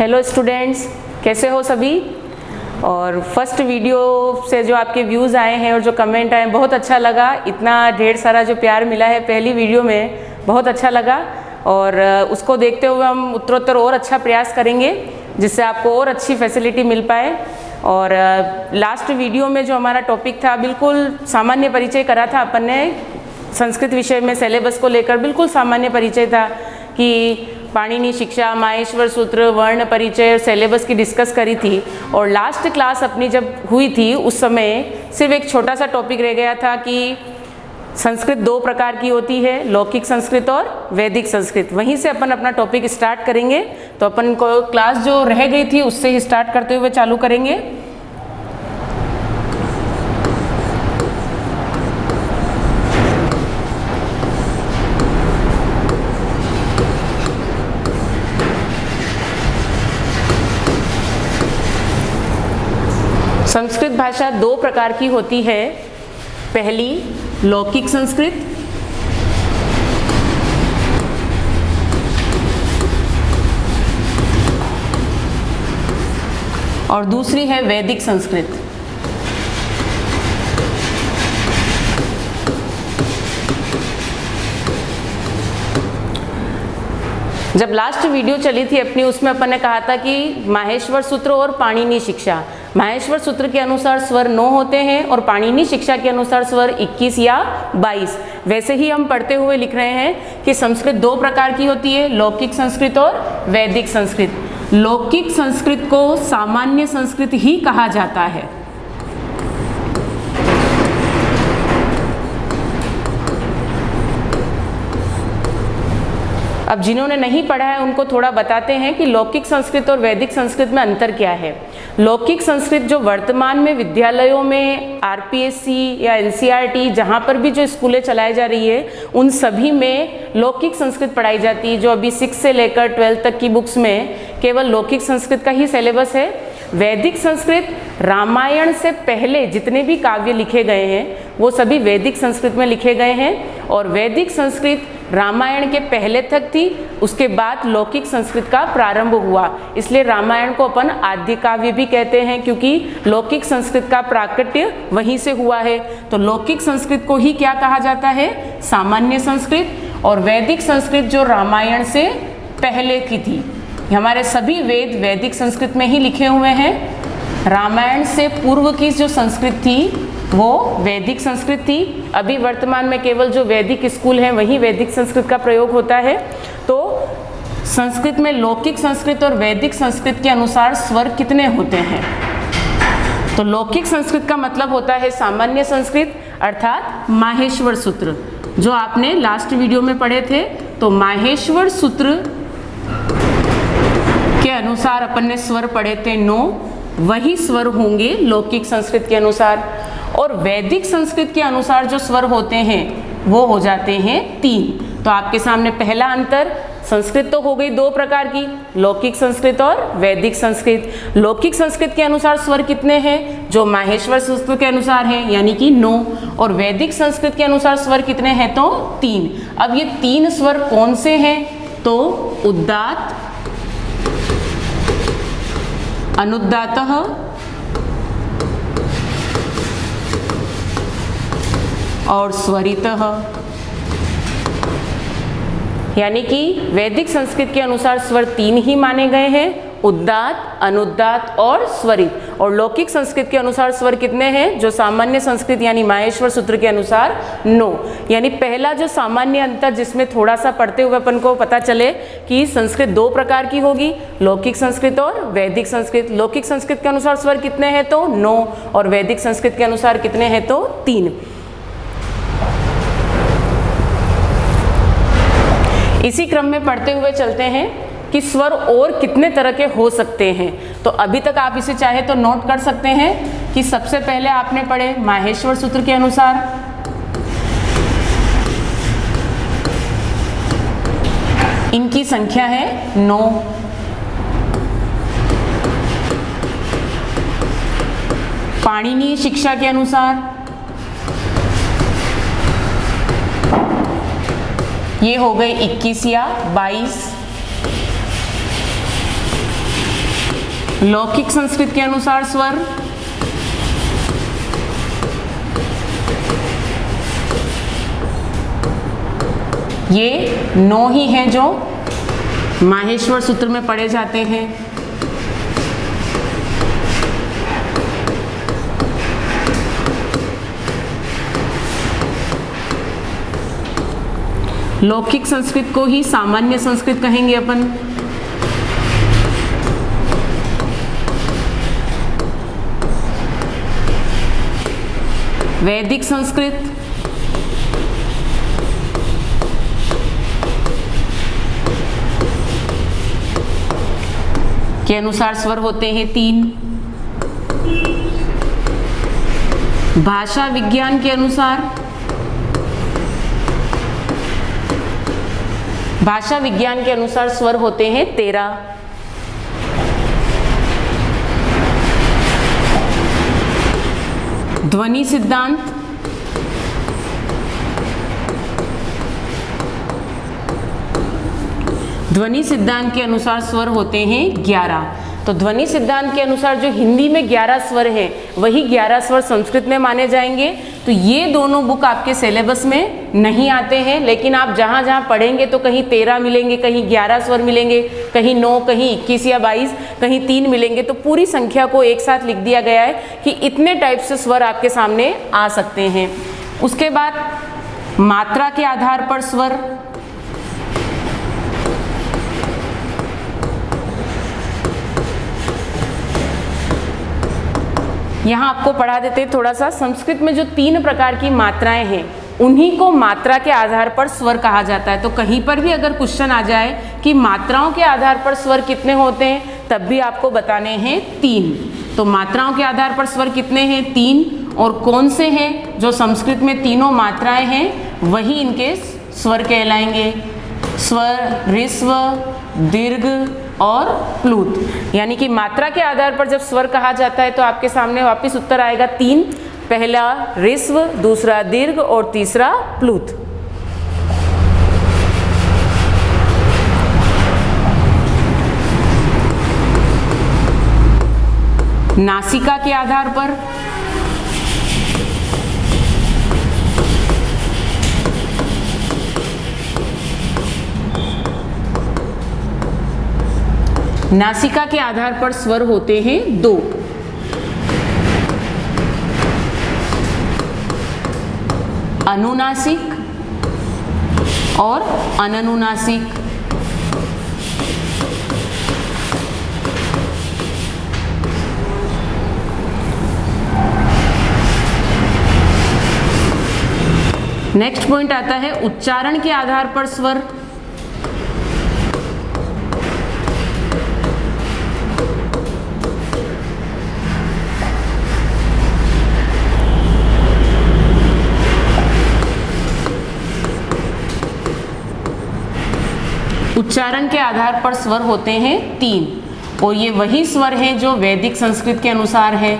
Hello students, कैसे हो सभी। और फर्स्ट वीडियो से जो आपके व्यूज़ आए हैं और जो कमेंट आए बहुत अच्छा लगा। इतना ढेर सारा जो प्यार मिला है पहली वीडियो में, बहुत अच्छा लगा। और उसको देखते हुए हम उत्तरोत्तर और अच्छा प्रयास करेंगे जिससे आपको और अच्छी फैसिलिटी मिल पाए। और लास्ट वीडियो में जो हमारा टॉपिक था बिल्कुल सामान्य परिचय करा था अपन ने। संस्कृत विषय में सिलेबस को लेकर बिल्कुल सामान्य परिचय था कि पाणिनि शिक्षा, माहेश्वर सूत्र, वर्ण परिचय और सिलेबस की डिस्कस करी थी। और लास्ट क्लास अपनी जब हुई थी उस समय सिर्फ एक छोटा सा टॉपिक रह गया था कि संस्कृत दो प्रकार की होती है, लौकिक संस्कृत और वैदिक संस्कृत। वहीं से अपन अपना टॉपिक स्टार्ट करेंगे। तो अपन को क्लास जो रह गई थी उससे ही स्टार्ट करते हुए चालू करेंगे। संस्कृत भाषा दो प्रकार की होती है। पहली लौकिक संस्कृत और दूसरी है वैदिक संस्कृत। जब लास्ट वीडियो चली थी अपनी उसमें अपन ने कहा था कि माहेश्वर सूत्र और पाणिनि शिक्षा। माहेश्वर सूत्र के अनुसार स्वर 9 होते हैं और पाणिनि शिक्षा के अनुसार स्वर 21 या 22। वैसे ही हम पढ़ते हुए लिख रहे हैं कि संस्कृत दो प्रकार की होती है, लौकिक संस्कृत और वैदिक संस्कृत। लौकिक संस्कृत को सामान्य संस्कृत ही कहा जाता है। अब जिन्होंने नहीं पढ़ा है उनको थोड़ा बताते हैं कि लौकिक संस्कृत और वैदिक संस्कृत में अंतर क्या है। लौकिक संस्कृत जो वर्तमान में विद्यालयों में आरपीएससी या एनसीईआरटी जहाँ पर भी जो स्कूलें चलाई जा रही है उन सभी में लौकिक संस्कृत पढ़ाई जाती है। जो अभी 6 से लेकर 12 तक की बुक्स में केवल लौकिक संस्कृत का ही सिलेबस है। वैदिक संस्कृत रामायण से पहले जितने भी काव्य लिखे गए हैं वो सभी वैदिक संस्कृत में लिखे गए हैं। और वैदिक संस्कृत रामायण के पहले तक थी, उसके बाद लौकिक संस्कृत का प्रारंभ हुआ। इसलिए रामायण को अपन आद्य काव्य भी कहते हैं क्योंकि लौकिक संस्कृत का प्राकट्य वहीं से हुआ है। तो लौकिक संस्कृत को ही क्या कहा जाता है? सामान्य संस्कृत। और वैदिक संस्कृत जो रामायण से पहले की थी। हमारे सभी वेद वैदिक संस्कृत में ही लिखे हुए हैं। रामायण से पूर्व की जो संस्कृत थी वो वैदिक संस्कृत थी। अभी वर्तमान में केवल जो वैदिक स्कूल हैं वहीं वैदिक संस्कृत का प्रयोग होता है। तो संस्कृत में लौकिक संस्कृत और वैदिक संस्कृत के अनुसार स्वर कितने होते हैं? तो लौकिक संस्कृत का मतलब होता है सामान्य संस्कृत अर्थात माहेश्वर सूत्र, जो आपने लास्ट वीडियो में पढ़े थे। तो माहेश्वर सूत्र के अनुसार अपन ने स्वर पढ़े थे 9, वही स्वर होंगे लौकिक संस्कृत के अनुसार। और वैदिक संस्कृत के अनुसार जो स्वर होते हैं वो हो जाते हैं 3। तो आपके सामने पहला अंतर, संस्कृत तो हो गई दो प्रकार की, लौकिक संस्कृत और वैदिक संस्कृत। लौकिक संस्कृत के अनुसार स्वर कितने हैं? जो माहेश्वर सूत्र के अनुसार हैं यानी कि 9। और वैदिक संस्कृत के अनुसार स्वर कितने हैं? तो 3। अब ये 3 स्वर कौन से हैं? तो उदात्त, अनुदात्तः और स्वरितः। यानी कि वैदिक संस्कृत के अनुसार स्वर 3 ही माने गए हैं, उदात्त, अनुदात्त और स्वरित। और लौकिक संस्कृत के अनुसार स्वर कितने हैं? जो सामान्य संस्कृत यानी माहेश्वर सूत्र के अनुसार 9। यानी पहला जो सामान्य अंतर जिसमें थोड़ा सा पढ़ते हुए अपन को पता चले कि संस्कृत दो प्रकार की होगी, लौकिक संस्कृत और वैदिक संस्कृत। लौकिक संस्कृत के अनुसार स्वर कितने हैं? तो 9। और वैदिक संस्कृत के अनुसार कितने हैं? तो 3। इसी क्रम में पढ़ते हुए चलते हैं कि स्वर और कितने तरह के हो सकते हैं। तो अभी तक आप इसे चाहे तो नोट कर सकते हैं कि सबसे पहले आपने पढ़े माहेश्वर सूत्र के अनुसार इनकी संख्या है 9। पाणिनि शिक्षा के अनुसार ये हो गए 21 या 22। लौकिक संस्कृत के अनुसार स्वर ये 9 ही हैं जो माहेश्वर सूत्र में पढ़े जाते हैं। लौकिक संस्कृत को ही सामान्य संस्कृत कहेंगे अपन। वैदिक संस्कृत के अनुसार स्वर होते हैं 3। भाषा विज्ञान के अनुसार स्वर होते हैं 13। ध्वनि सिद्धांत के अनुसार स्वर होते हैं 11। तो ध्वनि सिद्धांत के अनुसार जो हिंदी में 11 स्वर हैं वही 11 स्वर संस्कृत में माने जाएंगे। तो ये दोनों बुक आपके सिलेबस में नहीं आते हैं, लेकिन आप जहाँ जहाँ पढ़ेंगे तो कहीं 13 मिलेंगे, कहीं 11 स्वर मिलेंगे, कहीं 9, कहीं 21 या 22, कहीं 3 मिलेंगे। तो पूरी संख्या को एक साथ लिख दिया गया है कि इतने टाइप से स्वर आपके सामने आ सकते हैं। उसके बाद मात्रा के आधार पर स्वर, यहाँ आपको पढ़ा देते हैं थोड़ा सा। संस्कृत में जो 3 प्रकार की मात्राएं हैं उन्हीं को मात्रा के आधार पर स्वर कहा जाता है। तो कहीं पर भी अगर क्वेश्चन आ जाए कि मात्राओं के आधार पर स्वर कितने होते हैं, तब भी आपको बताने हैं 3। तो मात्राओं के आधार पर स्वर कितने हैं? 3। और कौन से हैं? जो संस्कृत में तीनों मात्राएं हैं वही इनके स्वर कहलाएंगे। स्वर, ऋस्व, दीर्घ और प्लूत। यानी कि मात्रा के आधार पर जब स्वर कहा जाता है तो आपके सामने वापस उत्तर आएगा 3। पहला ऋस्व, दूसरा दीर्घ और तीसरा प्लूत। नासिका के आधार पर स्वर होते हैं 2। अनुनासिक और अननुनासिक। नेक्स्ट पॉइंट आता है उच्चारण के आधार पर स्वर। उच्चारण के आधार पर स्वर होते हैं 3। और ये वही स्वर हैं जो वैदिक संस्कृत के अनुसार है।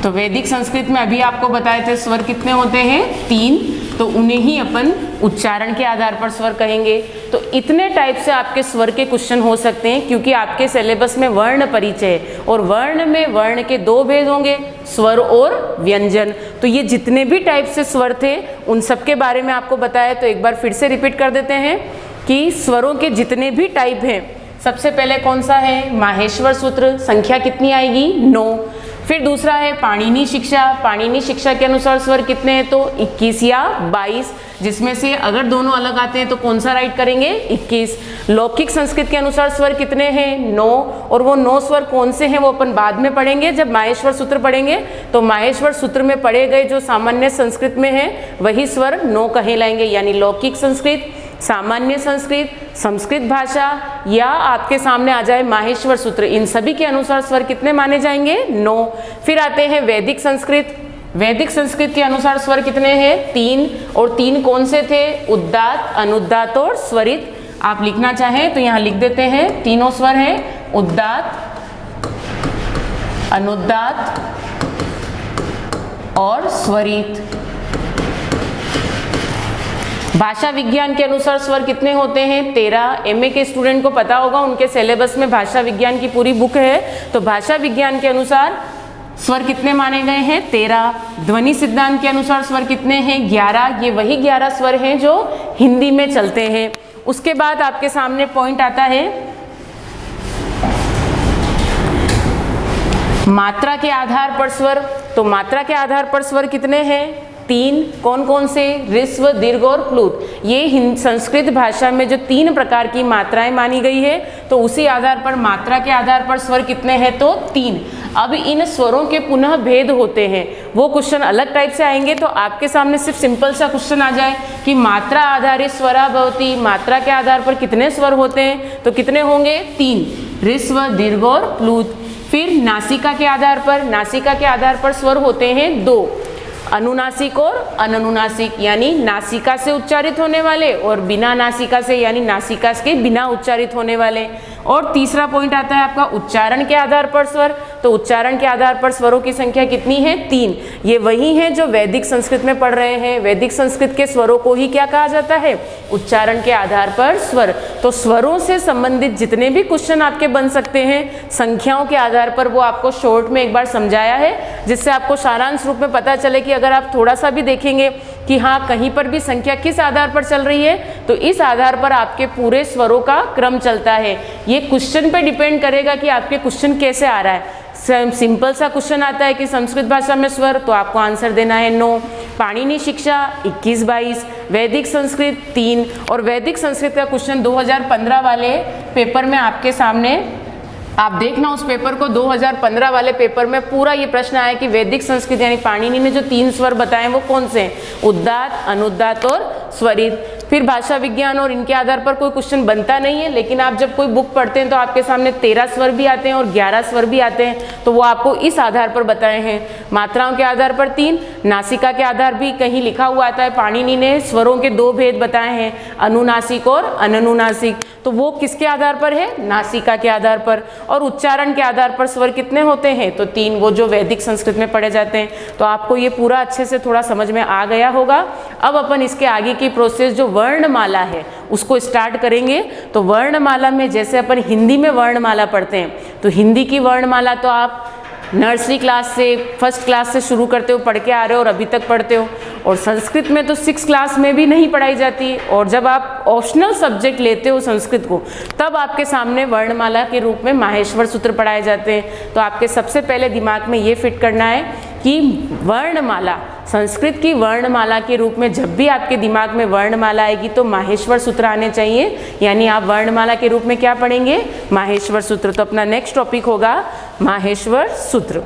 तो वैदिक संस्कृत में अभी आपको बताए थे स्वर कितने होते हैं? 3। तो उन्हें ही अपन उच्चारण के आधार पर स्वर कहेंगे। तो इतने टाइप से आपके स्वर के क्वेश्चन हो सकते हैं, क्योंकि आपके सिलेबस में वर्ण परिचय और वर्ण में वर्ण के 2 भेद होंगे, स्वर और व्यंजन। तो ये जितने भी टाइप से स्वर थे उन सब के बारे में आपको बताया। तो एक बार फिर से रिपीट कर देते हैं कि स्वरों के जितने भी टाइप हैं, सबसे पहले कौन सा है? माहेश्वर सूत्र। संख्या कितनी आएगी? 9। फिर दूसरा है पाणिनि शिक्षा। पाणिनि शिक्षा के अनुसार स्वर कितने हैं? तो 21 या 22, जिसमें से अगर दोनों अलग आते हैं तो कौन सा राइट करेंगे? 21। लौकिक संस्कृत के अनुसार स्वर कितने हैं? 9। और वो 9 स्वर कौन से हैं वो अपन बाद में पढ़ेंगे जब माहेश्वर सूत्र पढ़ेंगे। तो माहेश्वर सूत्र में पढ़े गए जो सामान्य संस्कृत में है वही स्वर 9 कहलाएंगे। यानी लौकिक संस्कृत, सामान्य संस्कृत, संस्कृत भाषा या आपके सामने आ जाए माहेश्वर सूत्र, इन सभी के अनुसार स्वर कितने माने जाएंगे? 9। फिर आते हैं वैदिक संस्कृत। वैदिक संस्कृत के अनुसार स्वर कितने हैं? 3। और 3 कौन से थे? उद्दात, अनुद्दात और स्वरित। आप लिखना चाहें तो यहाँ लिख देते हैं। तीनों स्वर हैं उद्दात, अनुद्दात और स्वरित। भाषा विज्ञान के अनुसार स्वर कितने होते हैं? 13। एमए के स्टूडेंट को पता होगा, उनके सिलेबस में भाषा विज्ञान की पूरी बुक है। तो भाषा विज्ञान के अनुसार स्वर कितने माने गए हैं? 13। ध्वनि सिद्धांत के अनुसार स्वर कितने हैं? 11। ये वही 11 स्वर हैं जो हिंदी में चलते हैं। उसके बाद आपके सामने पॉइंट आता है मात्रा के आधार पर स्वर। तो मात्रा के आधार पर स्वर कितने हैं? 3। कौन कौन से? ह्रस्व, दीर्घ और प्लुत। ये संस्कृत भाषा में जो 3 प्रकार की मात्राएं मानी गई है, तो उसी आधार पर मात्रा के आधार पर स्वर कितने हैं? तो 3। अब इन स्वरों के पुनः भेद होते हैं, वो क्वेश्चन अलग टाइप से आएंगे। तो आपके सामने सिर्फ सिंपल सा क्वेश्चन आ जाए कि मात्रा आधारित स्वरा भवति, मात्रा के आधार पर कितने स्वर होते हैं? तो कितने होंगे? 3। ह्रस्व, दीर्घ और प्लुत। फिर नासिका के आधार पर, नासिका के आधार पर स्वर होते हैं 2, अनुनासिक और अननुनासिक, यानी नासिका से उच्चारित होने वाले और बिना नासिका से, यानी नासिका के बिना उच्चारित होने वाले। और तीसरा पॉइंट आता है आपका उच्चारण के आधार पर स्वर। तो उच्चारण के आधार पर स्वरों की संख्या कितनी है? 3। ये वही है जो वैदिक संस्कृत में पढ़ रहे हैं। वैदिक संस्कृत के स्वरों को ही क्या कहा जाता है? उच्चारण के आधार पर स्वर। तो स्वरों से संबंधित जितने भी क्वेश्चन आपके बन सकते हैं संख्याओं के आधार पर, वो आपको शॉर्ट में एक बार समझाया है, जिससे आपको सारांश रूप में पता चले कि अगर आप थोड़ा सा भी देखेंगे कि हाँ कहीं पर भी संख्या किस आधार पर चल रही है, तो इस आधार पर आपके पूरे स्वरों का क्रम चलता है। ये क्वेश्चन पे डिपेंड करेगा कि आपके क्वेश्चन कैसे आ रहा है। सिंपल सा क्वेश्चन आता है कि संस्कृत भाषा में स्वर, तो आपको आंसर देना है 9। पाणिनि शिक्षा 21-22, वैदिक संस्कृत 3। और वैदिक संस्कृत का क्वेश्चन 2015 वाले पेपर में आपके सामने, आप देखना उस पेपर को, 2015 वाले पेपर में पूरा ये प्रश्न आया कि वैदिक संस्कृत यानी पाणिनि ने जो 3 स्वर बताए वो कौन से हैं? उद्दात, अनुद्दात और स्वरित। फिर भाषा विज्ञान और इनके आधार पर कोई क्वेश्चन बनता नहीं है, लेकिन आप जब कोई बुक पढ़ते हैं तो आपके सामने 13 स्वर भी आते हैं और 11 स्वर भी आते हैं, तो वो आपको इस आधार पर बताए हैं। मात्राओं के आधार पर 3, नासिका के आधार भी कहीं लिखा हुआ आता है, पाणिनि ने स्वरों के 2 भेद बताए हैं, अनुनासिक और अननुनासिक। तो वो किसके आधार पर है? नासिका के आधार पर। और उच्चारण के आधार पर स्वर कितने होते हैं? तो 3, वो जो वैदिक संस्कृत में पढ़े जाते हैं। तो आपको ये पूरा अच्छे से थोड़ा समझ में आ गया होगा। अब अपन इसके आगे की प्रोसेस जो वर्णमाला है उसको स्टार्ट करेंगे। तो वर्णमाला में जैसे अपन हिंदी में वर्णमाला पढ़ते हैं, तो हिंदी की वर्णमाला तो आप नर्सरी क्लास से, फर्स्ट क्लास से शुरू करते हो, पढ़ के आ रहे हो और अभी तक पढ़ते हो। और संस्कृत में तो 6 क्लास में भी नहीं पढ़ाई जाती, और जब आप ऑप्शनल सब्जेक्ट लेते हो संस्कृत को, तब आपके सामने वर्णमाला के रूप में माहेश्वर सूत्र पढ़ाए जाते हैं। तो आपके सबसे पहले दिमाग में ये फिट करना है कि वर्णमाला, संस्कृत की वर्णमाला के रूप में जब भी आपके दिमाग में वर्णमाला आएगी तो माहेश्वर सूत्र आने चाहिए, यानी आप वर्णमाला के रूप में क्या पढ़ेंगे? माहेश्वर सूत्र। तो अपना नेक्स्ट टॉपिक होगा माहेश्वर सूत्र।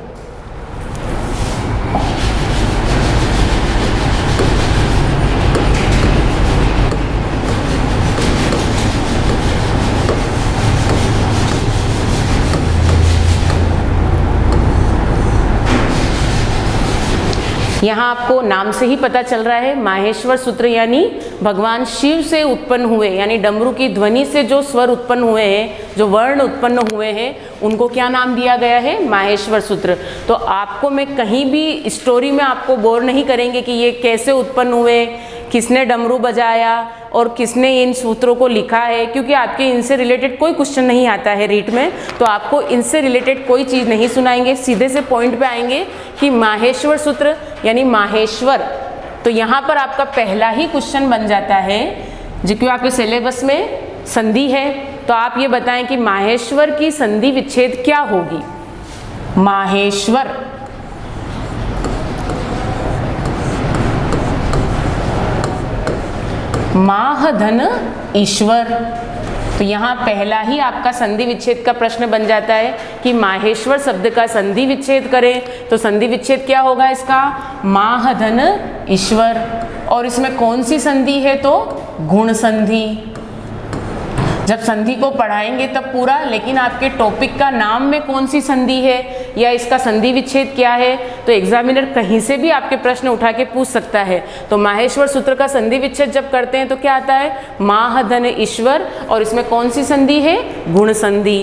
यहाँ आपको नाम से ही पता चल रहा है, माहेश्वर सूत्र यानी भगवान शिव से उत्पन्न हुए, यानी डमरू की ध्वनि से जो स्वर उत्पन्न हुए हैं, जो वर्ण उत्पन्न हुए हैं, उनको क्या नाम दिया गया है? माहेश्वर सूत्र। तो आपको मैं कहीं भी स्टोरी में आपको बोर नहीं करेंगे कि ये कैसे उत्पन्न हुए, किसने डमरू बजाया और किसने इन सूत्रों को लिखा है, क्योंकि आपके इनसे रिलेटेड कोई क्वेश्चन नहीं आता है रीट में। तो आपको इनसे रिलेटेड कोई चीज़ नहीं सुनाएंगे, सीधे से पॉइंट पे आएंगे कि माहेश्वर सूत्र यानी माहेश्वर। तो यहाँ पर आपका पहला ही क्वेश्चन बन जाता है, जो कि आपके सिलेबस में संधि है। तो आप ये बताएं कि माहेश्वर की संधि विच्छेद क्या होगी? माहेश्वर, माह धन ईश्वर। तो यहाँ पहला ही आपका संधि विच्छेद का प्रश्न बन जाता है कि माहेश्वर शब्द का संधि विच्छेद करें। तो संधि विच्छेद क्या होगा इसका? माह धन ईश्वर। और इसमें कौन सी संधि है? तो गुण संधि। जब संधि को पढ़ाएंगे तब पूरा, लेकिन आपके टॉपिक का नाम में कौन सी संधि है या इसका संधि विच्छेद क्या है, तो एग्जामिनर कहीं से भी आपके प्रश्न उठा के पूछ सकता है। तो माहेश्वर सूत्र का संधि विच्छेद जब करते हैं तो क्या आता है? माह धन ईश्वर। और इसमें कौन सी संधि है? गुण संधि।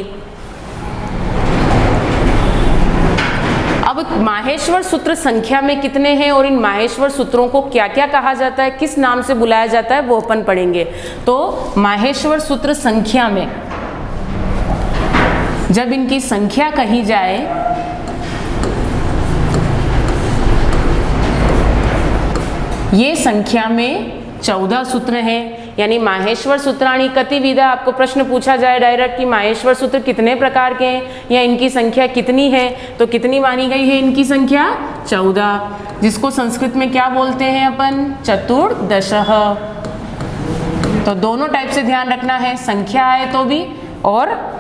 अब माहेश्वर सूत्र संख्या में कितने हैं और इन माहेश्वर सूत्रों को क्या क्या कहा जाता है, किस नाम से बुलाया जाता है, वो अपन पढ़ेंगे। तो माहेश्वर सूत्र संख्या में जब इनकी संख्या कही जाए ये संख्या में 14 सूत्र हैं। यानी माहेश्वर सूत्राणि कति विधा, आपको प्रश्न पूछा जाए डायरेक्ट कि माहेश्वर सूत्र कितने प्रकार के हैं या इनकी संख्या कितनी है, तो कितनी मानी गई है इनकी संख्या 14, जिसको संस्कृत में क्या बोलते हैं अपन, चतुर्दशः। तो दोनों टाइप से ध्यान रखना है, संख्या आए तो भी और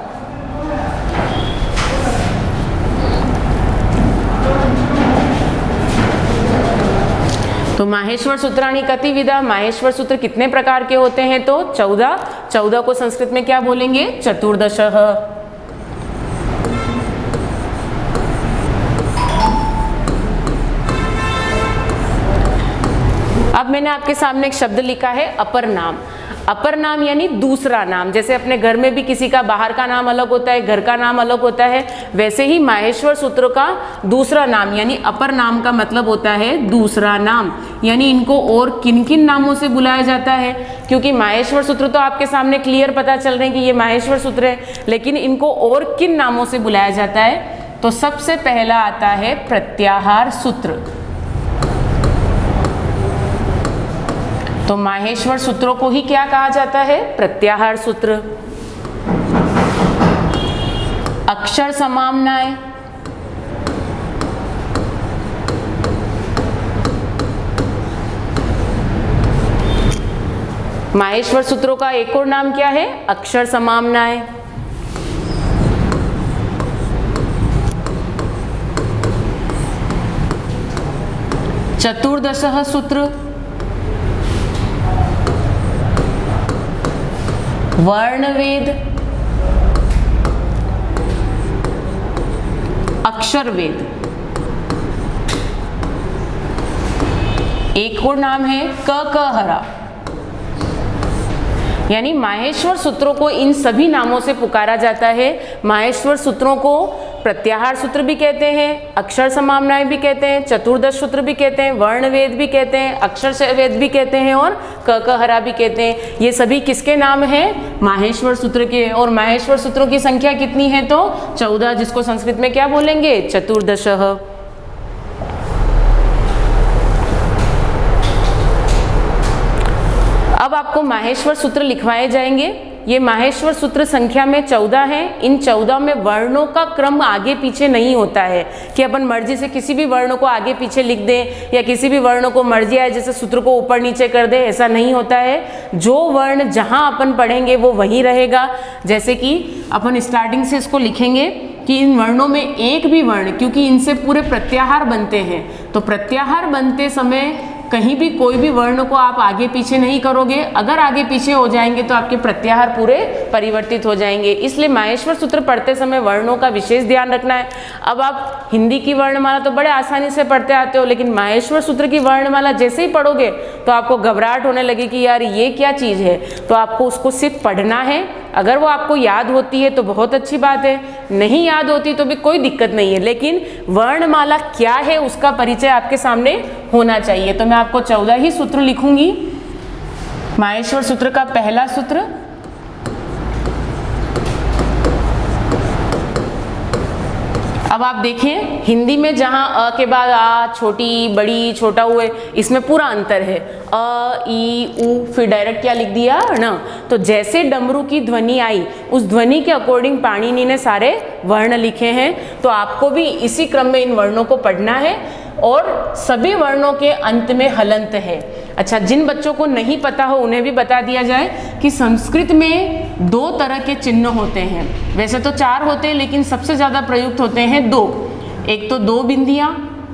तो माहेश्वर सूत्राणि कति विधा, माहेश्वर सूत्र कितने प्रकार के होते हैं, तो 14। 14 को संस्कृत में क्या बोलेंगे, चतुर्दशः। अब मैंने आपके सामने एक शब्द लिखा है अपर नाम। अपर नाम यानी दूसरा नाम। जैसे अपने घर में भी किसी का बाहर का नाम अलग होता है, घर का नाम अलग होता है, वैसे ही माहेश्वर सूत्र का दूसरा नाम यानी अपर नाम का मतलब होता है दूसरा नाम। यानी इनको और किन किन नामों से बुलाया जाता है, क्योंकि माहेश्वर सूत्र तो आपके सामने क्लियर पता चल रहे हैं कि ये माहेश्वर सूत्र है, लेकिन इनको और किन नामों से बुलाया जाता है। तो सबसे पहला आता है प्रत्याहार सूत्र। तो माहेश्वर सूत्रों को ही क्या कहा जाता है, प्रत्याहार सूत्र। अक्षर समाम्नाय, माहेश्वर सूत्रों का एक और नाम क्या है, अक्षर समाम्नाय। चतुर्दशः सूत्र, वर्णवेद, अक्षरवेद। एक और नाम है क-क-हरा। यानी माहेश्वर सूत्रों को इन सभी नामों से पुकारा जाता है। माहेश्वर सूत्रों को प्रत्याहार सूत्र भी कहते हैं, अक्षर समाम्नाय भी कहते हैं, चतुर्दश सूत्र भी कहते हैं, वर्णवेद भी कहते हैं, अक्षर वेद भी कहते हैं और क-क-हरा भी कहते हैं। ये सभी किसके नाम हैं, माहेश्वर सूत्र के। और माहेश्वर सूत्रों की संख्या कितनी है, तो 14, जिसको संस्कृत में क्या बोलेंगे, चतुर्दशः। अब आपको माहेश्वर सूत्र लिखवाए जाएंगे। ये माहेश्वर सूत्र संख्या में 14 हैं। इन 14 में वर्णों का क्रम आगे पीछे नहीं होता है कि अपन मर्जी से किसी भी वर्ण को आगे पीछे लिख दें या किसी भी वर्ण को मर्जी आए जैसे सूत्र को ऊपर नीचे कर दे, ऐसा नहीं होता है। जो वर्ण जहां अपन पढ़ेंगे वो वहीं रहेगा। जैसे कि अपन स्टार्टिंग से इसको लिखेंगे कि इन वर्णों में एक भी वर्ण, क्योंकि इनसे पूरे प्रत्याहार बनते हैं, तो प्रत्याहार बनते समय कहीं भी कोई भी वर्ण को आप आगे पीछे नहीं करोगे। अगर आगे पीछे हो जाएंगे तो आपके प्रत्याहार पूरे परिवर्तित हो जाएंगे। इसलिए माहेश्वर सूत्र पढ़ते समय वर्णों का विशेष ध्यान रखना है। अब आप हिंदी की वर्णमाला तो बड़े आसानी से पढ़ते आते हो, लेकिन माहेश्वर सूत्र की वर्णमाला जैसे ही पढ़ोगे तो आपको घबराहट होने लगी कि यार ये क्या चीज़ है। तो आपको उसको सिर्फ पढ़ना है। अगर वो आपको याद होती है तो बहुत अच्छी बात है, नहीं याद होती तो भी कोई दिक्कत नहीं है, लेकिन वर्णमाला क्या है उसका परिचय आपके सामने होना चाहिए। तो मैं आपको 14 ही सूत्र लिखूंगी। माहेश्वर सूत्र का पहला सूत्र, अब आप देखें हिंदी में जहाँ अ के बाद आ, छोटी बड़ी छोटा हुए, इसमें पूरा अंतर है। अ ई उ फिर डायरेक्ट क्या लिख दिया न। तो जैसे डमरू की ध्वनि आई उस ध्वनि के अकॉर्डिंग पाणिनि ने सारे वर्ण लिखे हैं। तो आपको भी इसी क्रम में इन वर्णों को पढ़ना है और सभी वर्णों के अंत में हलंत है। अच्छा, जिन बच्चों को नहीं पता हो उन्हें भी बता दिया जाए कि संस्कृत में 2 तरह के चिन्ह होते हैं। वैसे तो 4 होते हैं लेकिन सबसे ज़्यादा प्रयुक्त होते हैं 2। एक तो 2 बिंदियाँ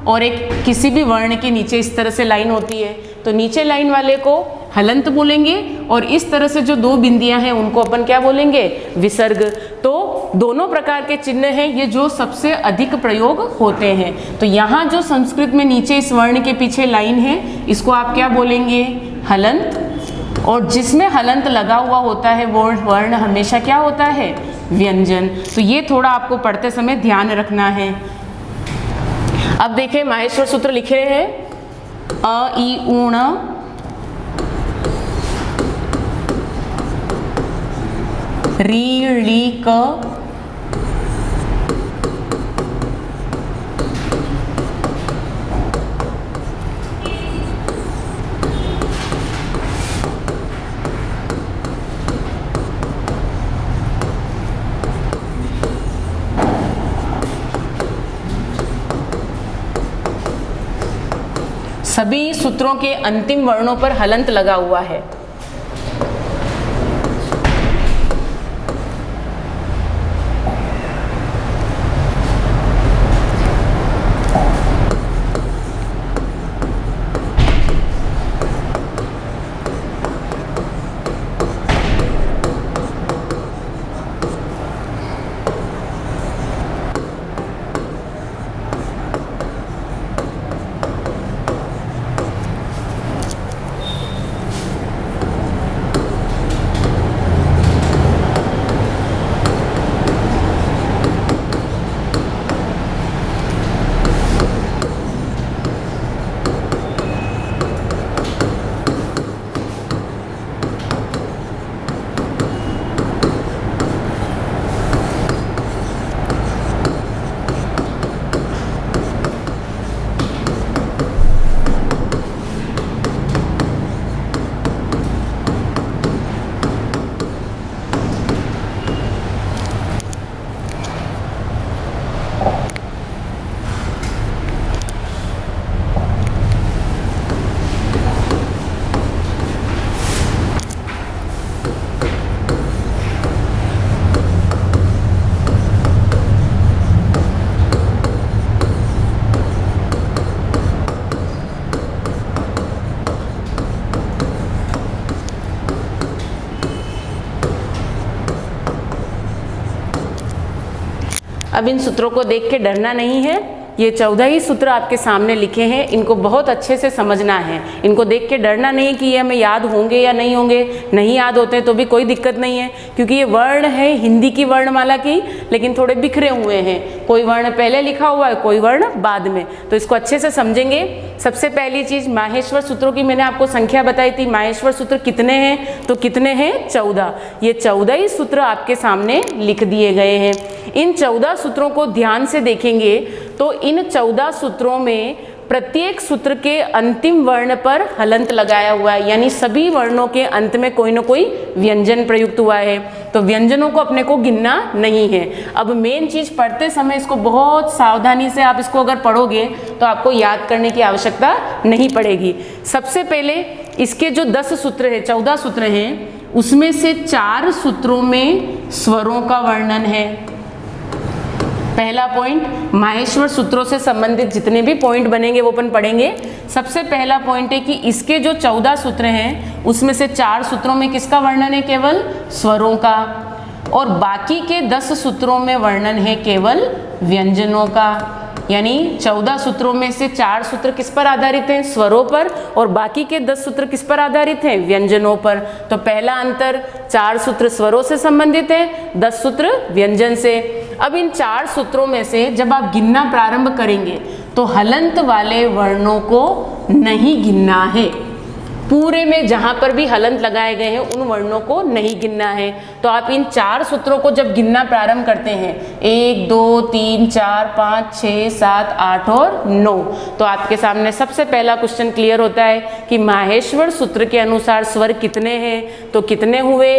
और एक किसी भी वर्ण के नीचे इस तरह से लाइन होती है, तो नीचे लाइन वाले को हलंत बोलेंगे और इस तरह से जो 2 बिंदियां हैं उनको अपन क्या बोलेंगे, विसर्ग। तो दोनों प्रकार के चिन्ह हैं ये जो सबसे अधिक प्रयोग होते हैं। तो यहाँ जो संस्कृत में नीचे इस वर्ण के पीछे लाइन है इसको आप क्या बोलेंगे, हलंत। और जिसमें हलंत लगा हुआ होता है वो वर्ण हमेशा क्या होता है, व्यंजन। तो ये थोड़ा आपको पढ़ते समय ध्यान रखना है। अब देखें माहेश्वर सूत्र लिखे हैं अ ई ऊण री ली क सभी सूत्रों के अंतिम वर्णों पर हलंत लगा हुआ है। अब इन सूत्रों को देख के डरना नहीं है। ये 14 ही सूत्र आपके सामने लिखे हैं, इनको बहुत अच्छे से समझना है। इनको देख के डरना नहीं कि ये हमें याद होंगे या नहीं होंगे। नहीं याद होते हैं तो भी कोई दिक्कत नहीं है, क्योंकि ये वर्ण है हिंदी की वर्णमाला की, लेकिन थोड़े बिखरे हुए हैं। कोई वर्ण पहले लिखा हुआ है, कोई वर्ण बाद में, तो इसको अच्छे से समझेंगे। सबसे पहली चीज़, माहेश्वर सूत्रों की मैंने आपको संख्या बताई थी। माहेश्वर सूत्र कितने हैं? तो कितने हैं? 14। ये 14 ही सूत्र आपके सामने लिख दिए गए हैं। इन 14 सूत्रों को ध्यान से देखेंगे तो इन 14 सूत्रों में प्रत्येक सूत्र के अंतिम वर्ण पर हलंत लगाया हुआ है, यानी सभी वर्णों के अंत में कोई ना कोई व्यंजन प्रयुक्त हुआ है। तो व्यंजनों को अपने को गिनना नहीं है। अब मेन चीज़, पढ़ते समय इसको बहुत सावधानी से आप इसको अगर पढ़ोगे तो आपको याद करने की आवश्यकता नहीं पड़ेगी। सबसे पहले इसके जो 10 सूत्र हैं, 14 सूत्र हैं, उसमें से 4 सूत्रों में स्वरों का वर्णन है। पहला पॉइंट, माहेश्वर सूत्रों से संबंधित जितने भी पॉइंट बनेंगे वो अपन पढ़ेंगे। सबसे पहला पॉइंट है कि इसके जो 14 सूत्र हैं उसमें से 4 सूत्रों में किसका वर्णन है? केवल स्वरों का। और बाकी के 10 सूत्रों में वर्णन है केवल व्यंजनों का। यानी 14 सूत्रों में से 4 सूत्र किस पर आधारित हैं? स्वरों पर। और बाकी के 10 सूत्र किस पर आधारित हैं? व्यंजनों पर। तो पहला अंतर, 4 सूत्र स्वरों से संबंधित है, 10 सूत्र व्यंजन से। अब इन 4 सूत्रों में से जब आप गिनना प्रारंभ करेंगे तो हलंत वाले वर्णों को नहीं गिनना है। पूरे में जहाँ पर भी हलंत लगाए गए हैं उन वर्णों को नहीं गिनना है। तो आप इन 4 सूत्रों को जब गिनना प्रारंभ करते हैं, 1 2 3 4 5 6 7 8 और 9, तो आपके सामने सबसे पहला क्वेश्चन क्लियर होता है कि माहेश्वर सूत्र के अनुसार स्वर कितने हैं? तो कितने हुए?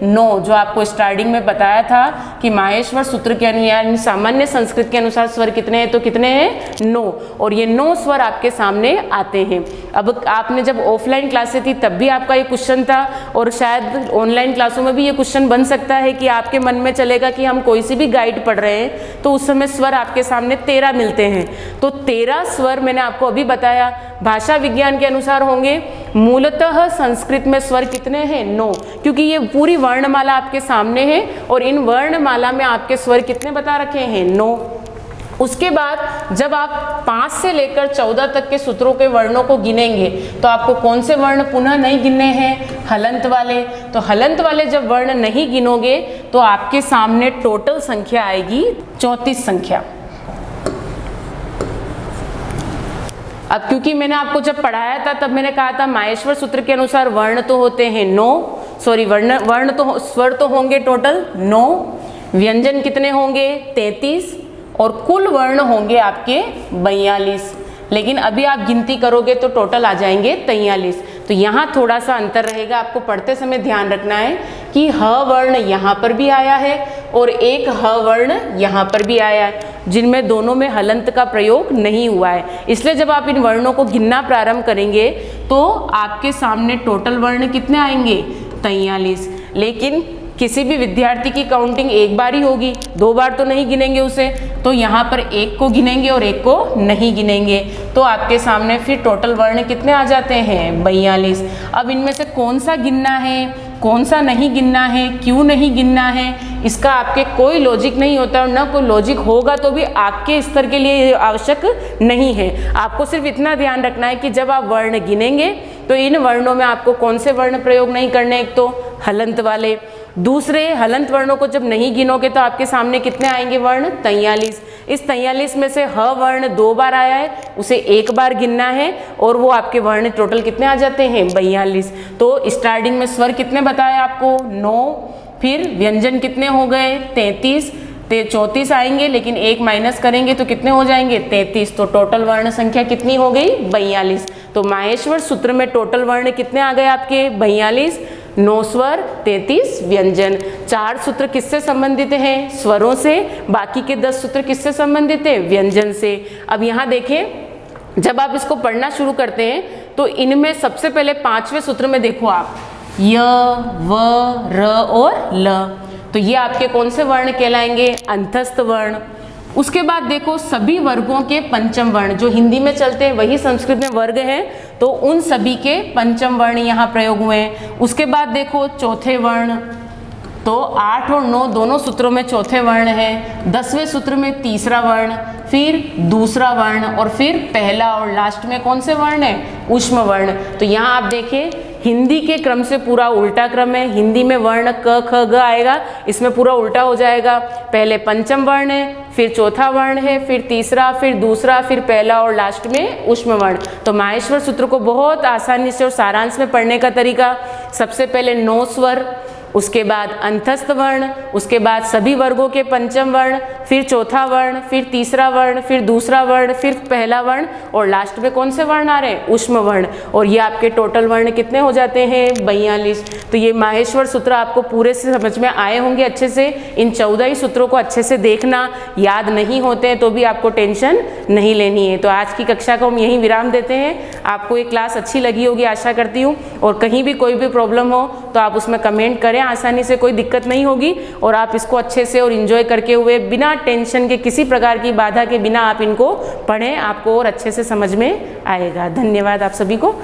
9। जो आपको स्टार्टिंग में बताया था कि माहेश्वर सूत्र के अनुसार, सामान्य संस्कृत के अनुसार स्वर कितने हैं? तो कितने हैं? 9। और ये 9 स्वर आपके सामने आते हैं। अब आपने जब ऑफलाइन क्लासें थी तब भी आपका ये क्वेश्चन था, और शायद ऑनलाइन क्लासों में भी ये क्वेश्चन बन सकता है कि आपके मन में चलेगा कि हम कोई सी भी गाइड पढ़ रहे हैं तो उस समय स्वर आपके सामने 13 मिलते हैं। तो 13 स्वर मैंने आपको अभी बताया भाषा विज्ञान के अनुसार होंगे। मूलतः संस्कृत में स्वर कितने हैं? 9, क्योंकि ये पूरी वर्णमाला आपके सामने है और इन वर्णमाला में आपके स्वर कितने बता रखे हैं? 9। उसके बाद जब आप 5 से लेकर 14 तक के सूत्रों के वर्णों को गिनेंगे तो आपको कौन से वर्ण पुनः नहीं गिनने हैं? हलंत वाले। तो हलंत वाले जब वर्ण नहीं गिनोगे तो आपके सामने टोटल संख्या आएगी 34 संख्या। अब क्योंकि मैंने आपको जब पढ़ाया था तब मैंने कहा था माहेश्वर सूत्र के अनुसार वर्ण तो होते हैं 9, सॉरी वर्ण तो स्वर तो होंगे टोटल 9, व्यंजन कितने होंगे 33 और कुल वर्ण होंगे आपके 42। लेकिन अभी आप गिनती करोगे तो टोटल आ जाएंगे 43। तो यहाँ थोड़ा सा अंतर रहेगा, आपको पढ़ते समय ध्यान रखना है कि ह वर्ण यहाँ पर भी आया है और एक ह वर्ण यहाँ पर भी आया है, जिनमें दोनों में हलंत का प्रयोग नहीं हुआ है। इसलिए जब आप इन वर्णों को गिनना प्रारंभ करेंगे तो आपके सामने टोटल वर्ण कितने आएंगे 43। लेकिन किसी भी विद्यार्थी की काउंटिंग एक बार ही होगी, 2 बार तो नहीं गिनेंगे उसे, तो यहाँ पर एक को गिनेंगे और एक को नहीं गिनेंगे। तो आपके सामने फिर टोटल वर्ण कितने आ जाते हैं 42। अब इनमें से कौन सा गिनना है, कौन सा नहीं गिनना है, क्यों नहीं गिनना है, इसका आपके कोई लॉजिक नहीं होता और ना कोई लॉजिक होगा तो भी आपके स्तर के लिए आवश्यक नहीं है। आपको सिर्फ इतना ध्यान रखना है कि जब आप वर्ण गिनेंगे तो इन वर्णों में आपको कौन से वर्ण प्रयोग नहीं करने, एक तो हलंत वाले, दूसरे हलंत वर्णों को जब नहीं गिनोगे तो आपके सामने कितने आएंगे वर्ण 43। इस 43 में से ह वर्ण 2 बार आया है, उसे एक बार गिनना है और वो आपके वर्ण टोटल कितने आ जाते हैं 42। तो स्टार्टिंग में स्वर कितने बताए आपको 9, फिर व्यंजन कितने हो गए 33, 34 आएंगे लेकिन एक माइनस करेंगे तो कितने हो जाएंगे 33। तो टोटल वर्ण संख्या कितनी हो गई 42। तो माहेश्वर सूत्र में टोटल वर्ण कितने आ गए आपके 42, 9 स्वर 33 व्यंजन। 4 सूत्र किससे संबंधित हैं, स्वरों से, बाकी के 10 सूत्र किससे संबंधित है, व्यंजन से। अब यहाँ देखें, जब आप इसको पढ़ना शुरू करते हैं तो इनमें सबसे पहले 5वें सूत्र में देखो आप य, व, र और ल, तो ये आपके कौन से वर्ण कहलाएंगे, अंतस्थ वर्ण। उसके बाद देखो सभी वर्गों के पंचम वर्ण, जो हिंदी में चलते हैं वही संस्कृत में वर्ग हैं, तो उन सभी के पंचम वर्ण यहाँ प्रयोग हुए हैं। उसके बाद देखो चौथे वर्ण, तो 8 और 9 दोनों सूत्रों में चौथे वर्ण है। 10वें सूत्र में तीसरा वर्ण, फिर दूसरा वर्ण और फिर पहला और लास्ट में कौन से वर्ण है, ऊष्म वर्ण। तो यहाँ आप देखें हिंदी के क्रम से पूरा उल्टा क्रम है। हिंदी में वर्ण क, ख, ग आएगा, इसमें पूरा उल्टा हो जाएगा। पहले पंचम वर्ण है, फिर चौथा वर्ण है, फिर तीसरा, फिर दूसरा, फिर पहला और लास्ट में ऊष्म वर्ण। तो माहेश्वर सूत्र को बहुत आसानी से और सारांश में पढ़ने का तरीका, सबसे पहले 9 स्वर, उसके बाद अंतस्थ वर्ण, उसके बाद सभी वर्गों के पंचम वर्ण, फिर चौथा वर्ण, फिर तीसरा वर्ण, फिर दूसरा वर्ण, फिर पहला वर्ण और लास्ट में कौन से वर्ण आ रहे हैं, ऊष्म वर्ण। और ये आपके टोटल वर्ण कितने हो जाते हैं 42। तो ये माहेश्वर सूत्र आपको पूरे से समझ में आए होंगे अच्छे से। इन 14 ही सूत्रों को अच्छे से देखना, याद नहीं होते हैं तो भी आपको टेंशन नहीं लेनी है। तो आज की कक्षा को हम यहीं विराम देते हैं। आपको ये क्लास अच्छी लगी होगी आशा करती हूँ, और कहीं भी कोई भी प्रॉब्लम हो तो आप उसमें कमेंट करें, आसानी से कोई दिक्कत नहीं होगी। और आप इसको अच्छे से और इन्जॉय करके हुए बिना टेंशन के, किसी प्रकार की बाधा के बिना आप इनको पढ़ें, आपको और अच्छे से समझ में आएगा। धन्यवाद आप सभी को।